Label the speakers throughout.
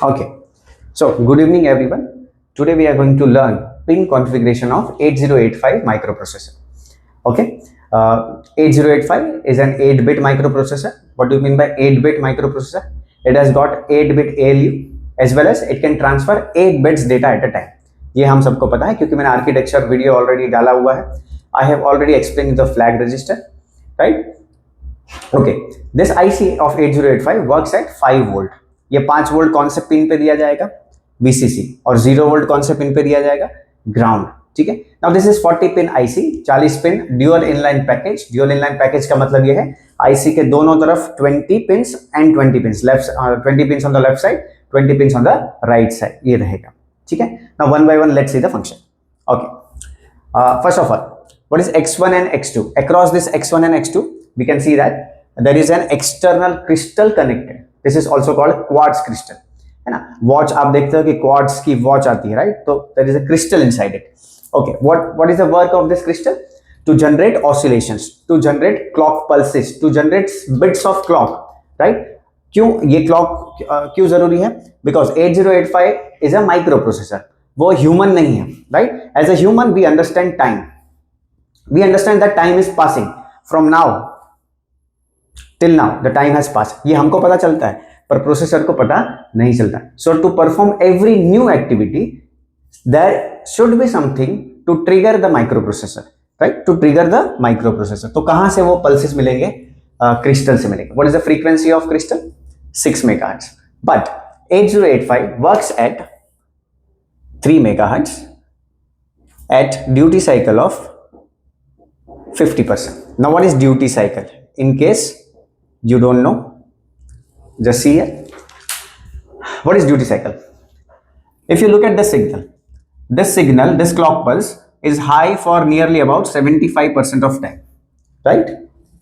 Speaker 1: Okay, so good evening everyone. Today we are going to learn pin configuration of 8085 microprocessor. Okay, 8085 is an 8-bit microprocessor. What do you mean by 8-bit microprocessor? It has got 8-bit ALU as well as it can transfer 8 bits data at a time. ये हम सबको पता है क्योंकि मैंने architecture video already डाला हुआ है. I have already explained the flag register, right? Okay, this IC of 8085 works at 5 volt. ये 5 वोल्ट कौन से पिन पे दिया जाएगा? VCC. और 0 वोल्ट कौन से पिन पे दिया जाएगा? ग्राउंड. ठीक है. Now this is 40 pin IC, 40 pin dual inline package. Dual inline package का मतलब ये है IC के दोनों तरफ 20 pins and 20 pins left 20 pins on the left side, 20 pins on the right side. ये रहेगा. ठीक है. Now one by one let's see the function. Okay, first of all what is x1 and x2? Across this x1 and x2 we can see that there is an external crystal connected. This is also called quartz crystal, है ना. Watch आप देखते हो कि quartz की watch आती है, right? तो there is a crystal inside it. Okay, what is the work of this crystal? To generate oscillations, to generate clock pulses, to generate bits of clock, right? क्यों ये क्लॉक क्यों जरूरी है? Because 8085 is a microprocessor. वो human नहीं है, right? As a human we understand time. We understand that time is passing from now till now. The time has passed. ये हमको पता चलता है पर प्रोसेसर को पता नहीं चलता. So to perform every new activity there should be something to trigger the microprocessor, right? To trigger the microprocessor. तो कहां से वो pulses मिलेंगे? क्रिस्टल से मिलेंगे. What is the frequency of crystal? 6 megahertz. But 8085 works at 3 megahertz at duty cycle of 50%. Now what is duty cycle? In case you don't know, just see here. What is duty cycle? If you look at the signal, this clock pulse is high for nearly about 75% of time, right?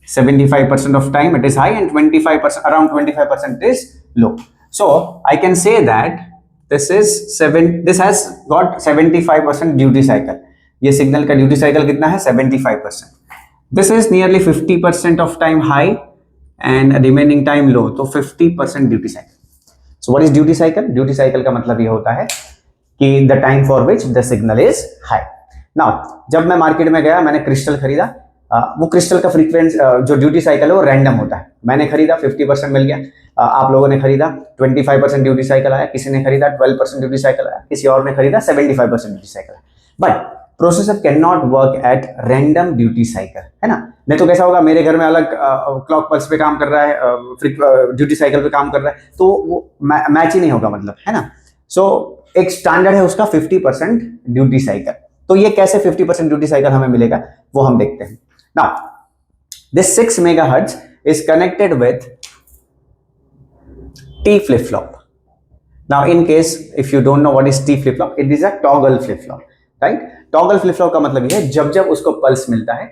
Speaker 1: 75% of time it is high and 25%, around 25% is low. So I can say that this has got 75% duty cycle. ये signal का duty cycle कितना है? 75%. This is nearly 50% of time high and remaining time low. तो 50% duty cycle. So what is duty cycle? Duty cycle का मतलब ये होता है कि the time for which the signal is high. Now जब मैं मार्केट में गया, मैंने क्रिस्टल खरीदा. वो क्रिस्टल का फ्रीक्वेंसी जो ड्यूटी साइकिल है वो रैंडम होता है. मैंने खरीदा 50% मिल गया. आप लोगों ने खरीदा 25% ड्यूटी साइकिल आया, किसी ने खरीदा 12% ड्यूटी साइकिल आया, किसी और ने खरीदा 75% ड्यूटी साइकिल आया. But processor can not work at random duty cycle, है ना. नहीं तो कैसा होगा, मेरे घर में अलग क्लॉक पल्स पे काम कर रहा है, ड्यूटी साइकिल पे काम कर रहा है, तो वो मैच ही नहीं होगा, मतलब, है ना. सो एक स्टैंडर्ड है उसका 50% ड्यूटी साइकिल. तो ये कैसे 50% ड्यूटी साइकिल हमें मिलेगा वो हम देखते हैं. Now this 6 megahertz is connected with T flip flop. Now in case if you don't know what is T flip flop, it is a toggle flip flop, right? Toggle flip flop का मतलब ये है जब जब उसको pulse मिलता है,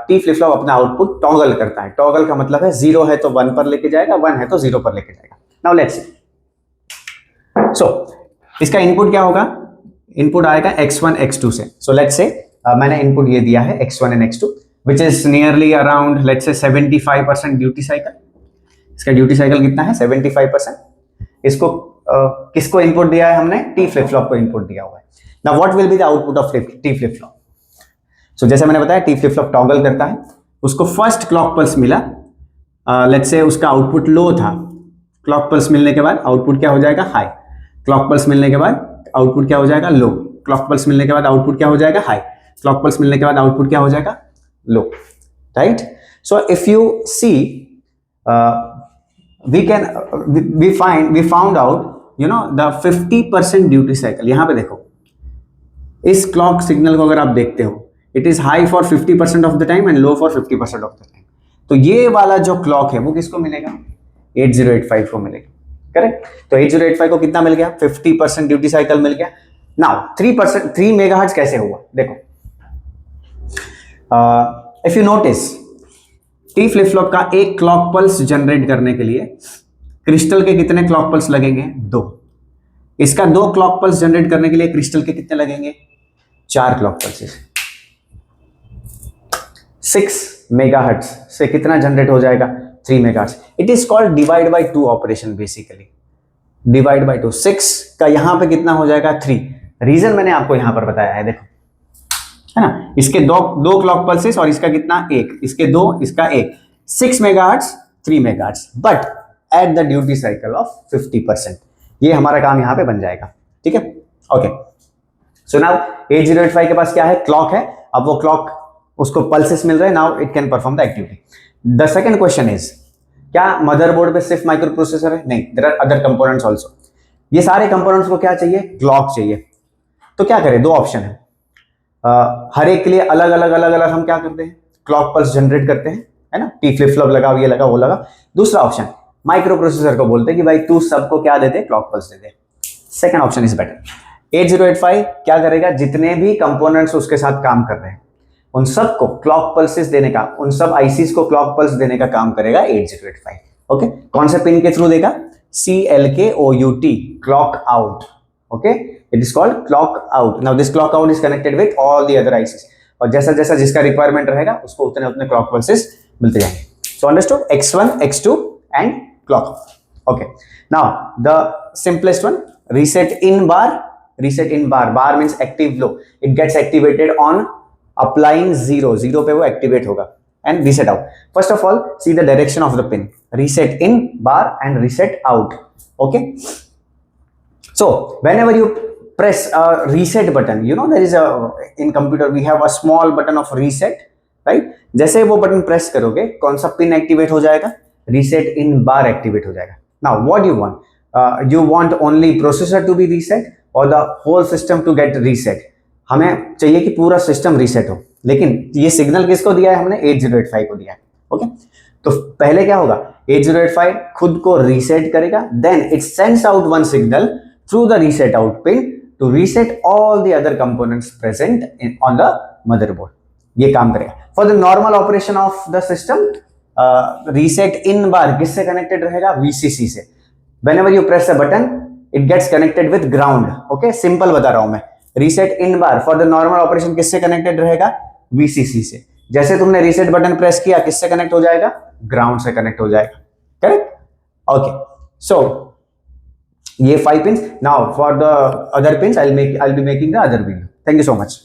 Speaker 1: T flip flop अपना आउटपुट टॉगल करता है. टॉगल का मतलब है 0 है तो 1 पर लेके जाएगा, 1 है तो 0 पर लेके जाएगा. Now let's see. सो इसका इनपुट क्या होगा? इनपुट आएगा x1 x2 से. सो लेट्स से मैंने इनपुट ये दिया है x1 and x2 which is nearly around let's say 75% duty cycle. इसका ड्यूटी साइकिल कितना है? 75%. इसको किसको इनपुट दिया है हमने? टी फ्लिप फ्लॉप को इनपुट दिया हुआ है. Now what will be the output of T flip flop? So जैसे मैंने बताया टी फ्लिप फ्लॉप टॉगल करता है. उसको फर्स्ट क्लॉक पल्स मिला, लेट्स से उसका आउटपुट लो था. क्लॉक पल्स मिलने के बाद आउटपुट क्या हो जाएगा? हाई. क्लॉक पल्स मिलने के बाद आउटपुट क्या हो जाएगा? लो. क्लॉक पल्स मिलने के बाद आउटपुट क्या हो जाएगा? हाई. क्लॉक पल्स मिलने के बाद आउटपुट क्या हो जाएगा? Low, right. So if you see we found out the 50% duty cycle. यहां पे देखो, इस क्लॉक सिग्नल को अगर आप देखते हो, it is high for 50% of the time and low for 50% of the time. तो ये वाला जो क्लॉक है वो किसको मिलेगा? 8085 को मिलेगा, करेक्ट. तो 8085 को कितना मिल गया? 50% ड्यूटी साइकिल मिल गया. नाउ 3 मेगाहर्ट्ज कैसे हुआ? देखो, if you notice, T flip flop का एक क्लॉक पल्स जनरेट करने के लिए क्रिस्टल के कितने क्लॉक पल्स लगेंगे? 2. इसका 2 क्लॉक पल्स जनरेट करने के लिए क्रिस्टल के कितने लगेंगे? 4 क्लॉक पल्सेस. 6 मेगाहर्ट्ज से कितना जनरेट हो जाएगा? 3 megahertz. It is called divide by 2 operation. Basically divide by 2, 6 का यहां पे कितना हो जाएगा 3। रीजन मैंने आपको यहां पर बताया है, देखो, है ना, इसके दो क्लॉक पल्सेस और इसका कितना एक, इसके दो, इसका एक, 6 megahertz 3 megahertz, but at the duty cycle of 50%। ये हमारा काम यहां पे बन जाएगा, ठीक है। ओके, सो नाउ 8085 के पास क्या है, क्लॉक है। अब वो क्लॉक उसको पल्सेस मिल रहे हैं, now it can perform the activity. The second question is, क्या मदरबोर्ड पे सिर्फ माइक्रो प्रोसेसर है? नहीं, there are other components also. ये सारे कंपोनेंट्स को क्या चाहिए, क्लॉक चाहिए। तो क्या करें, दो ऑप्शन है, हर एक के लिए अलग अलग हम क्या करते हैं, क्लॉक पल्स जनरेट करते हैं, है ना, टी फ्लिप फ्लॉप लगा, ये लगा, वो लगा। दूसरा ऑप्शन, माइक्रो प्रोसेसर को बोलते हैं कि भाई तू सबको क्या देते, clock pulse they they. Second option is better. 8085 क्या करेगा, जितने भी कंपोनेंट्स उसके साथ काम कर रहे हैं उन सबको क्लॉक पल्सेस देने का, उन सब आईसीस को क्लॉक पल्स देने का काम करेगा 8085। ओके, कौन से पिन के थ्रू देगा, CLKOUT, clock out. Okay, it is called clock out. Now this clock out is connected with all the other ISIS, और जैसा जैसा जिसका रिक्वायरमेंट रहेगा उसको उतने उतने क्लॉक पल्सेस मिलते जाएंगे। So understood, X1, X2 and clock. Okay, now the simplest one, reset in bar. reset in bar, bar means active low, it gets activated on applying 0 पे वो activate होगा, and reset out. First of all, see the direction of the pin, reset in bar and reset out. Okay, so whenever you press a reset button, you know there is a, in computer we have a small button of reset, right? जैसे वो button press करोगे कौन सा pin activate हो जाएगा, reset in bar activate हो जाएगा। Now what you want, you want only processor to be reset or the whole system to get reset? हमें चाहिए कि पूरा सिस्टम रीसेट हो, लेकिन ये सिग्नल किसको दिया है हमने, 8085 को दिया है। ओके, तो पहले क्या होगा, 8085 खुद को रीसेट करेगा, then it sends out one signal through the reset out pin to reset all the other components present on the motherboard. ये काम करेगा। For the normal operation of the system, reset in bar किससे connected रहेगा, VCC से। Whenever you press a button, it gets connected with ground. Okay, simple बता रहा हूं मैं। Reset in bar for the normal operation किससे connected रहेगा, VCC से। जैसे तुमने reset बटन प्रेस किया किससे कनेक्ट हो जाएगा, ग्राउंड से कनेक्ट हो जाएगा, करेक्ट। ओके, सो ये 5 pin. Now for the other pin I'll be making the other video. Thank you so much.